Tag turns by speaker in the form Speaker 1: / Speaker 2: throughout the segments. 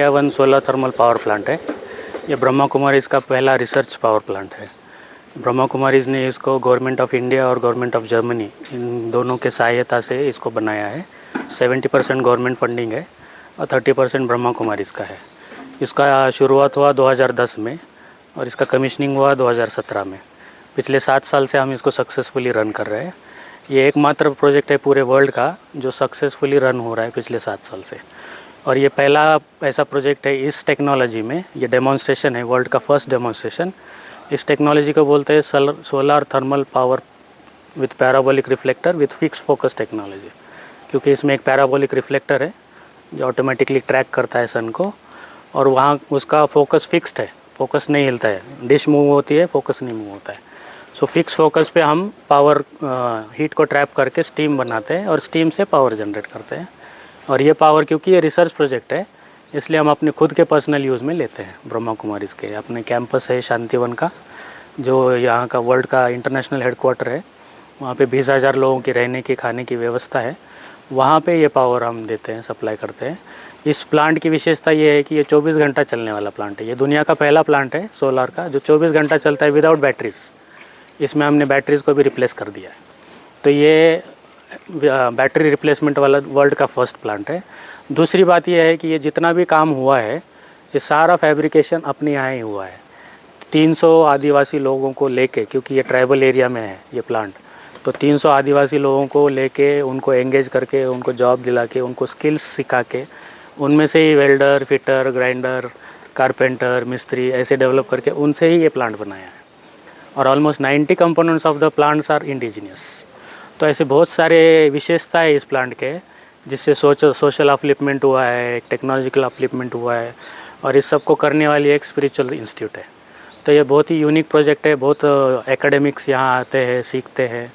Speaker 1: India one solar thermal power plant है। ये ब्रह्मा कुमारीज़ का पहला रिसर्च पावर प्लांट है। ब्रह्मा कुमारीज़ ने इसको गवर्नमेंट ऑफ इंडिया और गवर्नमेंट ऑफ जर्मनी इन दोनों के सहायता से इसको बनाया है। 70% गवर्नमेंट फंडिंग है और 30% ब्रह्मा कुमारीज़ का है। इसका शुरुआत हुआ 2010 में और इसका कमीशनिंग हुआ 2017 में। पिछले 7 साल से हम इसको सक्सेसफुली रन कर रहे हैं। ये एकमात्र प्रोजेक्ट है पूरे वर्ल्ड का जो सक्सेसफुली रन हो रहा है पिछले 7 साल से। और ये पहला ऐसा प्रोजेक्ट है इस टेक्नोलॉजी में। ये डेमोन्स्ट्रेशन है, वर्ल्ड का फर्स्ट डेमोन्स्ट्रेशन। इस टेक्नोलॉजी को बोलते हैं solar thermal power with parabolic reflector with fix focus technology, क्योंकि इसमें एक पैराबोलिक रिफ्लेक्टर है जो ऑटोमेटिकली ट्रैक करता है सन को और वहाँ उसका फोकस फिक्स्ड है, फोकस नहीं हिलता है। डिश मूव होती है, फोकस नहीं मूव होता है। सो फिक्स फोकस पे हम पावर हीट को ट्रैप करके स्टीम बनाते हैं और स्टीम से पावर जनरेट करते हैं। और ये पावर, क्योंकि ये रिसर्च प्रोजेक्ट है, इसलिए हम अपने खुद के पर्सनल यूज़ में लेते हैं। ब्रह्मा कुमारीज़ के अपने कैंपस है शांतिवन का, जो यहाँ का वर्ल्ड का इंटरनेशनल हेडक्वार्टर है। वहाँ पे 20,000 लोगों की रहने की खाने की व्यवस्था है। वहाँ पे ये पावर हम देते हैं, सप्लाई करते हैं। इस प्लांट की विशेषता ये है कि ये 24 घंटा चलने वाला प्लांट है। ये दुनिया का पहला प्लांट है सोलार का जो 24 घंटा चलता है विदाउट बैटरीज़। इसमें हमने बैटरीज़ को भी रिप्लेस कर दिया है। तो ये बैटरी रिप्लेसमेंट वाला वर्ल्ड का फर्स्ट प्लांट है। दूसरी बात यह है कि ये जितना भी काम हुआ है ये सारा फैब्रिकेशन अपने यहाँ ही हुआ है। 300 आदिवासी लोगों को लेके, क्योंकि ये ट्राइबल एरिया में है ये प्लांट, तो 300 आदिवासी लोगों को लेके उनको एंगेज करके उनको जॉब दिला के उनको स्किल्स सिखा के उनमें से ही वेल्डर, फिटर, ग्राइंडर, कारपेंटर, मिस्त्री ऐसे डेवलप करके उनसे ही ये प्लांट बनाया है। और almost 90 components of the plants are indigenous. तो ऐसे बहुत सारे विशेषता है इस प्लांट के जिससे सोशल अपलिफ्टमेंट हुआ है, टेक्नोलॉजिकल अपलिफ्टमेंट हुआ है और इस सब को करने वाली एक स्पिरिचुअल इंस्टीट्यूट है। तो ये बहुत ही यूनिक प्रोजेक्ट है। बहुत एकेडमिक्स यहाँ आते हैं, सीखते हैं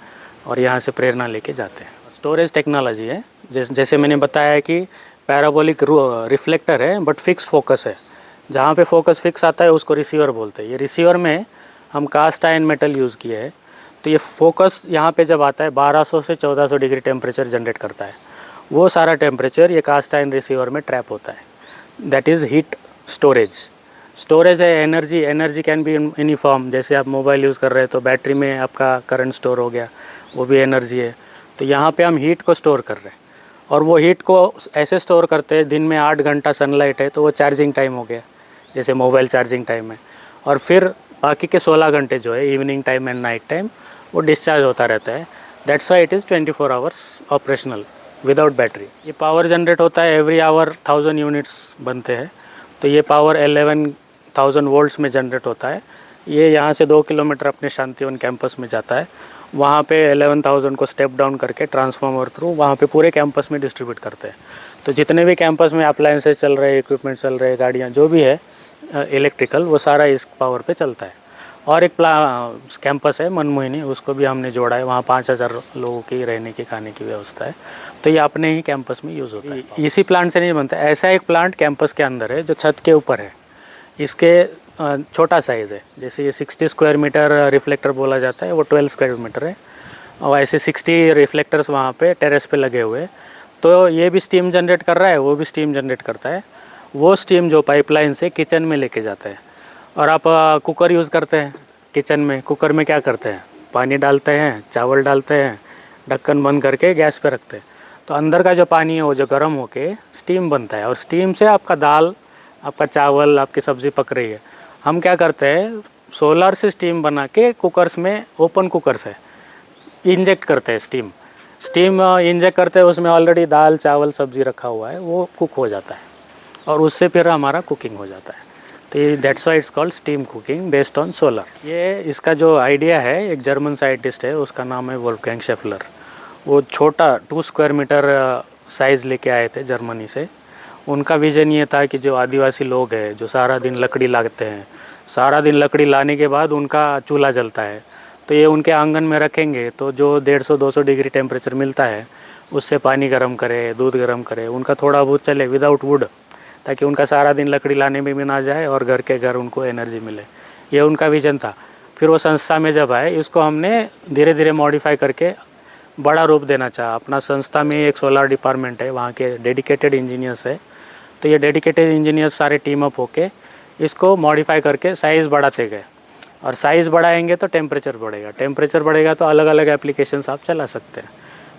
Speaker 1: और यहाँ से प्रेरणा लेके जाते हैं। स्टोरेज टेक्नोलॉजी है, जैसे मैंने बताया कि पैराबोलिक रिफ्लेक्टर है बट फिक्स फोकस है। जहाँ पे फोकस फिक्स आता है उसको रिसीवर बोलते हैं। ये रिसीवर में हम कास्ट आयन मेटल यूज़ किए हैं। तो ये फोकस यहाँ पे जब आता है 1200 से 1400 डिग्री टेम्परेचर जनरेट करता है। वो सारा टेम्परेचर ये कास्ट आयन रिसीवर में ट्रैप होता है। That is heat storage. Storage है energy. Energy can be in any form. जैसे आप मोबाइल यूज़ कर रहे हैं तो बैटरी में आपका करंट स्टोर हो गया, वो भी एनर्जी है। तो यहाँ पे हम हीट को स्टोर कर रहे हैं और वो हीट को ऐसे स्टोर करते हैं, दिन में 8 घंटा सनलाइट है तो वो चार्जिंग टाइम हो गया, जैसे मोबाइल चार्जिंग टाइम है। और फिर बाकी के 16 घंटे जो है evening time and night time वो डिस्चार्ज होता रहता है। That's why it is 24 hours operational without battery. ये पावर जनरेट होता है एवरी आवर 1000 यूनिट्स बनते हैं। तो ये पावर 11,000 वोल्ट्स में जनरेट होता है। ये यहाँ से 2 किलोमीटर अपने शांतिवन कैंपस में जाता है। वहाँ पे 11,000 को स्टेप डाउन करके ट्रांसफार्मर थ्रू वहाँ पे पूरे कैंपस में डिस्ट्रीब्यूट करते हैं। तो जितने भी कैंपस में अप्लायंसेस चल रहे हैं, इक्विपमेंट चल रहे हैं, गाड़ियाँ जो भी है इलेक्ट्रिकल, वो सारा इस पावर पे चलता है। और एक कैंपस है मनमोहिनी, उसको भी हमने जोड़ा है। वहाँ 5,000 लोगों की रहने की खाने की व्यवस्था है। तो ये अपने ही कैंपस में यूज़ होता है। इसी प्लांट से नहीं बनता, ऐसा एक प्लांट कैंपस के अंदर है जो छत के ऊपर है। इसके छोटा साइज़ है। जैसे ये 60 स्क्वायर मीटर रिफ्लेक्टर बोला जाता है, वो 12 स्क्वायर मीटर है। और ऐसे 60 रिफ्लेक्टर्स वहाँ पे टेरेस पे लगे हुए। तो ये भी स्टीम जनरेट कर रहा है, वो भी स्टीम जनरेट करता है। वो स्टीम जो पाइपलाइन से किचन में लेके जाता है। और आप कुकर यूज़ करते हैं किचन में, कुकर में क्या करते हैं, पानी डालते हैं, चावल डालते हैं, ढक्कन बंद करके गैस पे रखते हैं। तो अंदर का जो पानी है वो जो गर्म होके स्टीम बनता है और स्टीम से आपका दाल, आपका चावल, आपकी सब्ज़ी पक रही है। हम क्या करते हैं, सोलर से स्टीम बना के कुकर्स में, ओपन कुकर से इंजेक्ट करते हैं स्टीम इंजेक्ट करते हैं। उसमें ऑलरेडी दाल, चावल, सब्ज़ी रखा हुआ है, वो कुक हो जाता है और उससे फिर हमारा कुकिंग हो जाता है। तो ये that's why it's called steam cooking based on solar. ये इसका जो आइडिया है, एक जर्मन साइंटिस्ट है, उसका नाम है वोल्फगैंग शेफलर। वो छोटा 2 स्क्वायर मीटर साइज़ लेके आए थे जर्मनी से। उनका विज़न ये था कि जो आदिवासी लोग हैं जो सारा दिन लकड़ी लाते हैं, सारा दिन लकड़ी लाने के बाद उनका चूल्हा जलता है, तो ये उनके आंगन में रखेंगे तो जो 150-200 डिग्री टेम्परेचर मिलता है उससे पानी गर्म करे, दूध गर्म करे, उनका थोड़ा बहुत चले विदाउट वुड, ताकि उनका सारा दिन लकड़ी लाने में भी ना जाए और घर के घर उनको एनर्जी मिले। ये उनका विज़न था। फिर वो संस्था में जब आए, इसको हमने धीरे धीरे मॉडिफाई करके बड़ा रूप देना चाहा। अपना संस्था में एक सोलर डिपार्टमेंट है, वहाँ के डेडिकेटेड इंजीनियर्स है, तो ये डेडिकेटेड इंजीनियर्स सारे टीम अप होके इसको मॉडिफाई करके साइज़ बढ़ाते गए, और साइज़ बढ़ाएंगे तो टेम्परेचर बढ़ेगा, टेम्परेचर बढ़ेगा तो अलग अलग एप्लीकेशंस आप चला सकते हैं।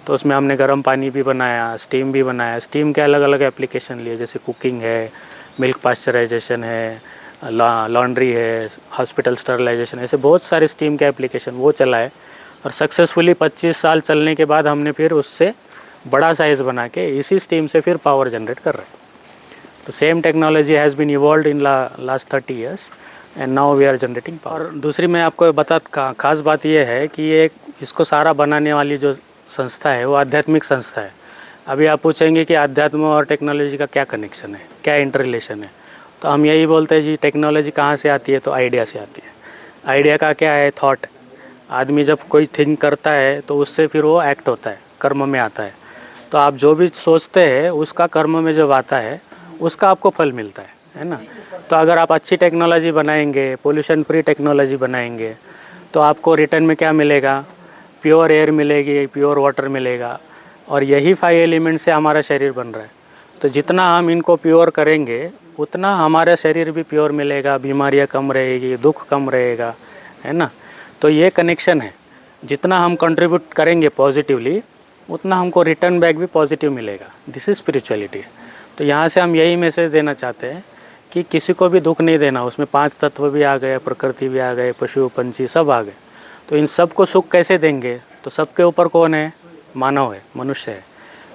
Speaker 1: तो उसमें हमने गर्म पानी भी बनाया, स्टीम भी बनाया, स्टीम के अलग अलग एप्लीकेशन लिए, जैसे कुकिंग है, मिल्क पास्चराइजेशन है, लॉन्ड्री है, हॉस्पिटल स्टरलाइजेशन, ऐसे बहुत सारे स्टीम के एप्लीकेशन वो चलाए। और सक्सेसफुली 25 साल चलने के बाद हमने फिर उससे बड़ा साइज़ बना के इसी स्टीम से फिर पावर जनरेट कर रहे हैं। तो same technology has been evolved in last 30 years and now we are generating power. और दूसरी मैं आपको खास बात ये है कि ये इसको सारा बनाने वाली जो संस्था है वो आध्यात्मिक संस्था है। अभी आप पूछेंगे कि अध्यात्म और टेक्नोलॉजी का क्या कनेक्शन है, क्या इंटर रिलेशन है, तो हम यही बोलते हैं जी, टेक्नोलॉजी कहाँ से आती है, तो आइडिया से आती है। आइडिया का क्या है, थॉट। आदमी जब कोई थिंक करता है तो उससे फिर वो एक्ट होता है, कर्म में आता है। तो आप जो भी सोचते हैं उसका कर्म में जब आता है उसका आपको फल मिलता है ना। तो अगर आप अच्छी टेक्नोलॉजी बनाएंगे, पोल्यूशन फ्री टेक्नोलॉजी बनाएंगे, तो आपको रिटर्न में क्या मिलेगा, प्योर एयर मिलेगी, प्योर वाटर मिलेगा। और यही 5 एलिमेंट से हमारा शरीर बन रहा है। तो जितना हम इनको प्योर करेंगे उतना हमारा शरीर भी प्योर मिलेगा, बीमारियां कम रहेगी, दुख कम रहेगा, है ना। तो ये कनेक्शन है, जितना हम कंट्रीब्यूट करेंगे पॉजिटिवली उतना हमको रिटर्न बैक भी पॉजिटिव मिलेगा। This is spirituality. तो यहाँ से हम यही मैसेज देना चाहते हैं कि किसी को भी दुख नहीं देना। उसमें 5 तत्व भी आ गए, प्रकृति भी आ गए, पशु पंछी सब आ गए। तो इन सब को सुख कैसे देंगे, तो सबके ऊपर कौन है, मानव है, मनुष्य है।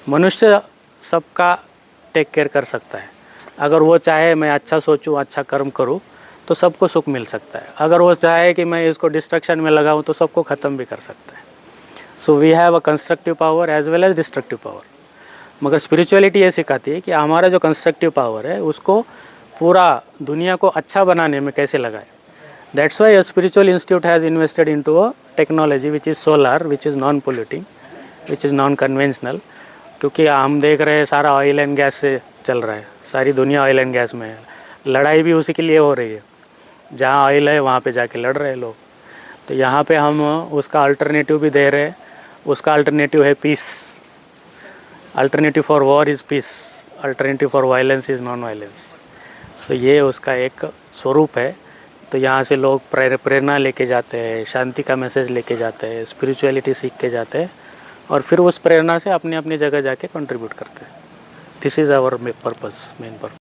Speaker 1: मनुष्य सबका टेक केयर कर सकता है। अगर वो चाहे मैं अच्छा सोचूं, अच्छा कर्म करूं, तो सबको सुख मिल सकता है। अगर वो चाहे कि मैं इसको डिस्ट्रक्शन में लगाऊं, तो सबको ख़त्म भी कर सकता है। So we have a constructive power as well as destructive power. मगर स्पिरिचुअलिटी ये सिखाती है कि हमारा जो कंस्ट्रक्टिव पावर है उसको पूरा दुनिया को अच्छा बनाने में कैसे लगाए। That's why a spiritual institute has invested into a technology which is solar, which is non polluting, which is non conventional. क्योंकि हम देख रहे हैं सारा ऑयल एंड गैस से चल रहा है, सारी दुनिया ऑयल एंड गैस में है। लड़ाई भी उसी के लिए हो रही है, जहाँ ऑयल है वहाँ पे जाके लड़ रहे हैं लोग। तो यहाँ पे हम उसका अल्टरनेटिव भी दे रहे हैं। उसका अल्टरनेटिव है peace. Alternative for war is peace, alternative for violence is non violence. So ये उसका एक स्वरूप है। तो यहाँ से लोग प्रेरणा लेके जाते हैं, शांति का मैसेज लेके जाते हैं, स्पिरिचुअलिटी सीख के जाते हैं, और फिर उस प्रेरणा से अपनी अपनी जगह जाके कंट्रीब्यूट करते हैं। This is our purpose, main purpose.